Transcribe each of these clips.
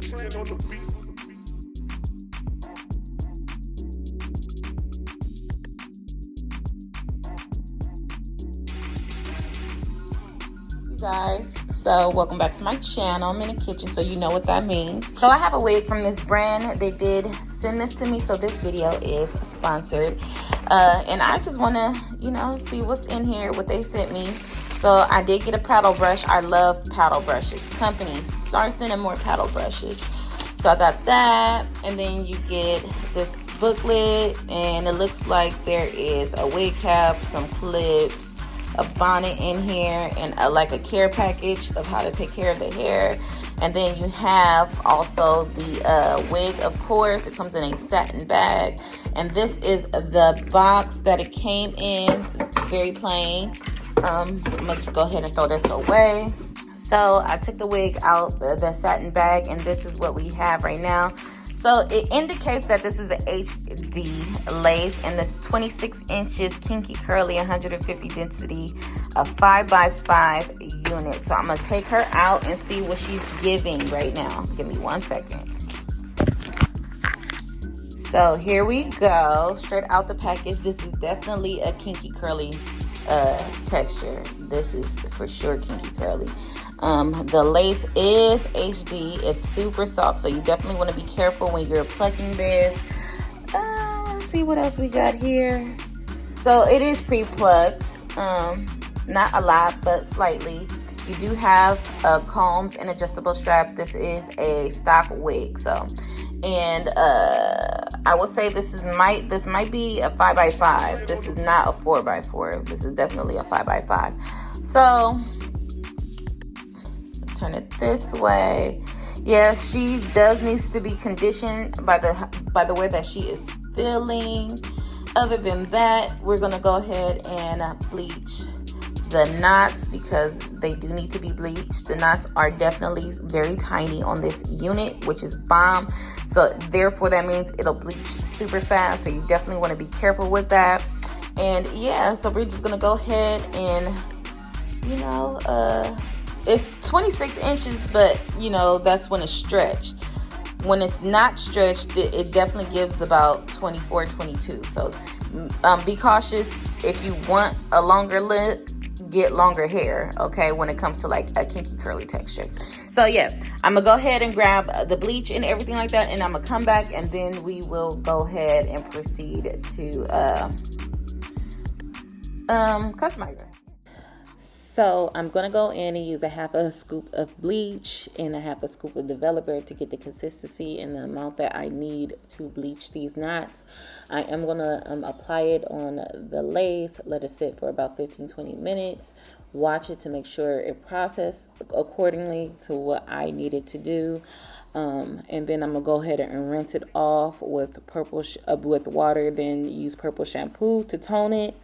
Guys, so welcome back to my channel. I'm in the kitchen, so you know what that means. So I have a wig from this brand. They did send this to me, so this video is sponsored, and I just want to, you know, see what's in here, what they sent me. So I did get a paddle brush. I love paddle brushes. Companies start sending more paddle brushes, so I got that. And then you get this booklet, and it looks like there is a wig cap, some clips, a bonnet in here, and like a care package of how to take care of the hair. And then you have also the wig, of course. It comes in a satin bag, and this is the box that it came in, very plain. I'm gonna just go ahead and throw this away. So I took the wig out the satin bag, and this is what we have right now. So it indicates that this is an HD lace, and this 26 inches kinky curly 150 density, a 5x5 unit. So I'm gonna take her out and see what she's giving right now. Give me 1 second. So here we go, straight out the package. This is definitely a kinky curly texture. This is for sure kinky curly. The lace is HD. It's super soft, so you definitely want to be careful when you're plucking this. Let's see what else we got here. So it is pre-plucked, not a lot, but slightly. You do have combs and adjustable strap. This is a stock wig, so, and I will say this might be a 5x5. This is not a 4x4. This is definitely a 5x5. So turn it this way. Yeah, she does needs to be conditioned by the way that she is feeling. Other than that, we're gonna go ahead and bleach the knots, because they do need to be bleached. The knots are definitely very tiny on this unit, which is bomb. So therefore that means it'll bleach super fast. So you definitely want to be careful with that. And yeah, so we're just gonna go ahead and, you know, it's 26 inches, but you know, that's when it's stretched. When it's not stretched, it definitely gives about 24, 22. So be cautious. If you want a longer look, get longer hair, okay, when it comes to like a kinky curly texture. So yeah, I'm gonna go ahead and grab the bleach and everything like that, and I'm gonna come back, and then we will go ahead and proceed to customizer. So I'm gonna go in and use a half a scoop of bleach and a half a scoop of developer to get the consistency and the amount that I need to bleach these knots. I am gonna apply it on the lace, let it sit for about 15-20 minutes, watch it to make sure it processed accordingly to what I needed to do. And then I'm gonna go ahead and rinse it off with with water, then use purple shampoo to tone it.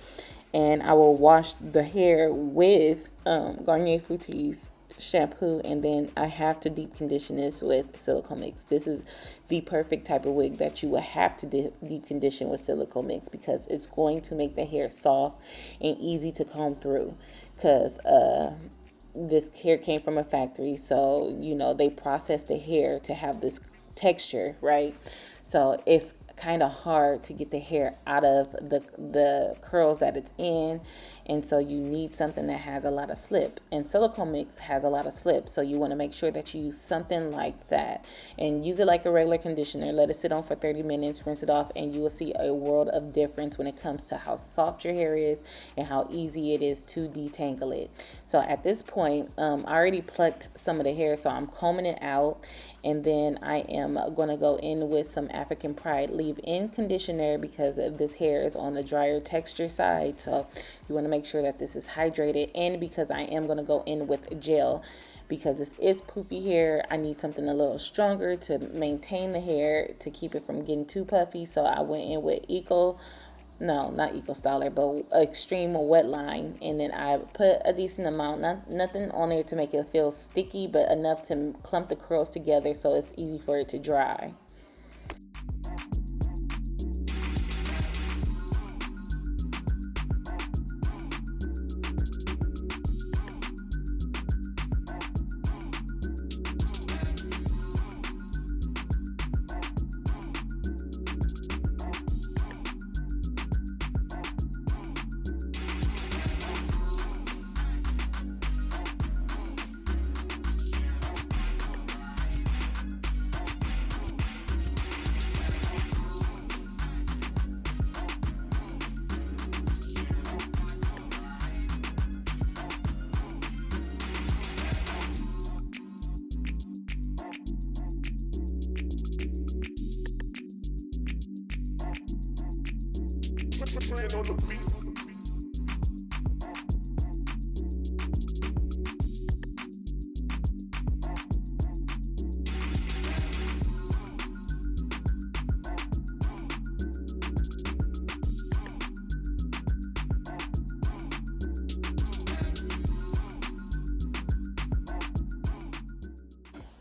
And I will wash the hair with Garnier Fructis shampoo, and then I have to deep condition this with silicone mix. This is the perfect type of wig that you will have to deep condition with silicone mix, because it's going to make the hair soft and easy to comb through, because this hair came from a factory, so you know they process the hair to have this texture, right? So it's kind of hard to get the hair out of the curls that it's in, and so you need something that has a lot of slip, and silicone mix has a lot of slip, so you want to make sure that you use something like that and use it like a regular conditioner. Let it sit on for 30 minutes, rinse it off, and you will see a world of difference when it comes to how soft your hair is and how easy it is to detangle it. So at this point, I already plucked some of the hair, so I'm combing it out, and then I am going to go in with some African Pride leave-in conditioner, because this hair is on the drier texture side, so you want to make sure that this is hydrated. And because I am going to go in with gel, because this is poofy hair, I need something a little stronger to maintain the hair, to keep it from getting too puffy. So I went in with not Eco Styler, but Extreme Wet Line, and then I put a decent amount, nothing on there to make it feel sticky, but enough to clump the curls together so it's easy for it to dry.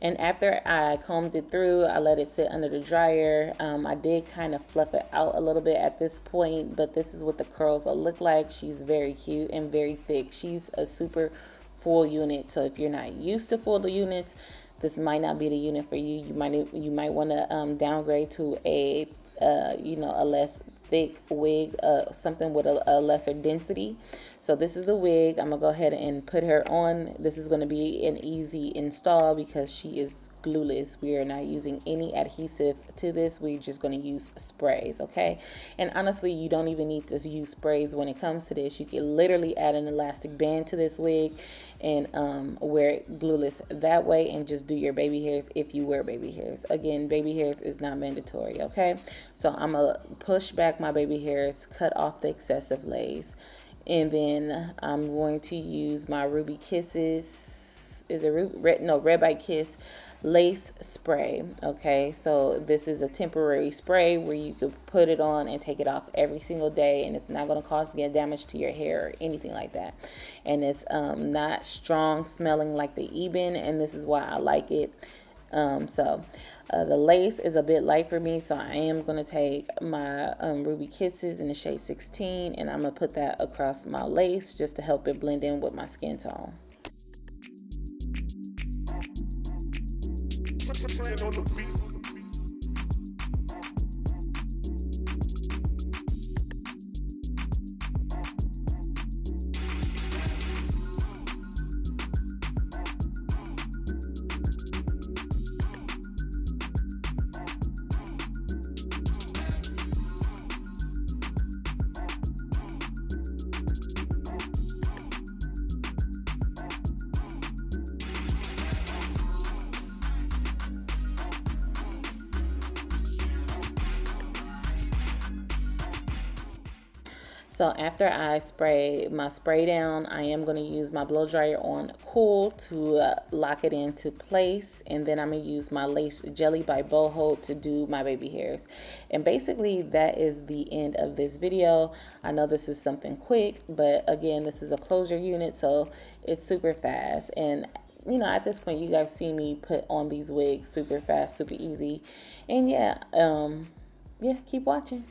And after I combed it through, I let it sit under the dryer. I did kind of fluff it out a little bit at this point, but this is what the curls will look like. She's very cute and very thick. She's a super full unit. So if you're not used to full units, this might not be the unit for you. You might want to downgrade to a a less thick wig, something with a lesser density. So this is the wig. I'm gonna go ahead and put her on. This is gonna be an easy install because she is glueless. We are not using any adhesive to this. We're just gonna use sprays, okay? And honestly, you don't even need to use sprays when it comes to this. You can literally add an elastic band to this wig and wear it glueless that way, and just do your baby hairs if you wear baby hairs. Again, baby hairs is not mandatory, okay? So I'm gonna push back my baby hairs, cut off the excessive lace, and then I'm going to use my Ruby Kisses, Red by Kiss lace spray. Okay, so this is a temporary spray where you could put it on and take it off every single day, and it's not going to cause damage to your hair or anything like that. And it's not strong smelling like the Eben, and this is why I like it. The lace is a bit light for me, so I am going to take my Ruby Kisses in the shade 16, and I'm going to put that across my lace just to help it blend in with my skin tone. So after I spray my spray down, I am going to use my blow dryer on cool to lock it into place. And then I'm going to use my lace jelly by Boho to do my baby hairs. And basically that is the end of this video. I know this is something quick, but again, this is a closure unit, so it's super fast. And you know, at this point, you guys see me put on these wigs super fast, super easy. And yeah, keep watching.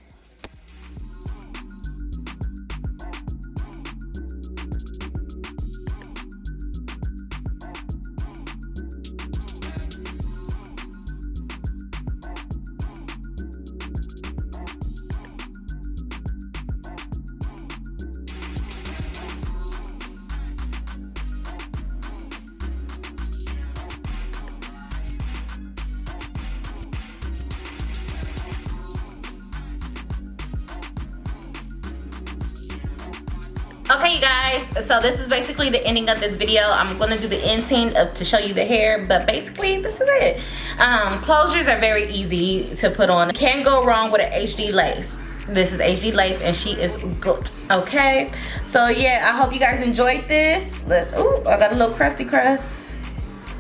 Okay, you guys, so this is basically the ending of this video. I'm gonna do the ending to show you the hair, but basically this is it. Closures are very easy to put on. Can't go wrong with an HD lace. This is HD lace and she is good. Okay, so yeah, I hope you guys enjoyed this. Ooh, I got a little crusty crust.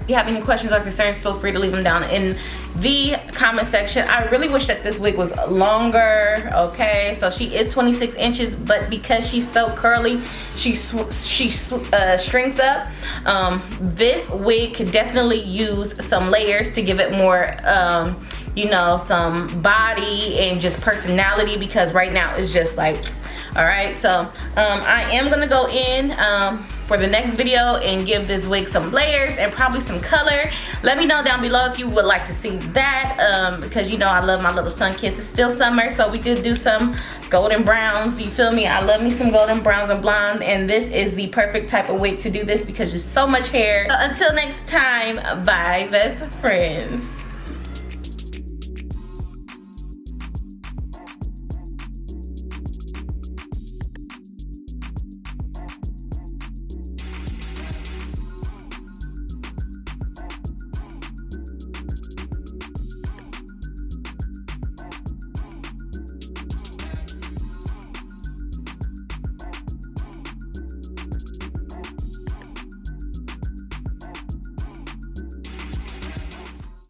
If you have any questions or concerns, feel free to leave them down in the comment section. I really wish that this wig was longer. Okay, so she is 26 inches, but because she's so curly, she shrinks up. This wig could definitely use some layers to give it more you know, some body and just personality, because right now it's just like, all right. So I am gonna go in for the next video and give this wig some layers and probably some color. Let me know down below if you would like to see that, because you know I love my little sun kiss. It's still summer, so we could do some golden browns. You feel me? I love me some golden browns and blonde, and this is the perfect type of wig to do this because there's so much hair. So until next time, bye best friends.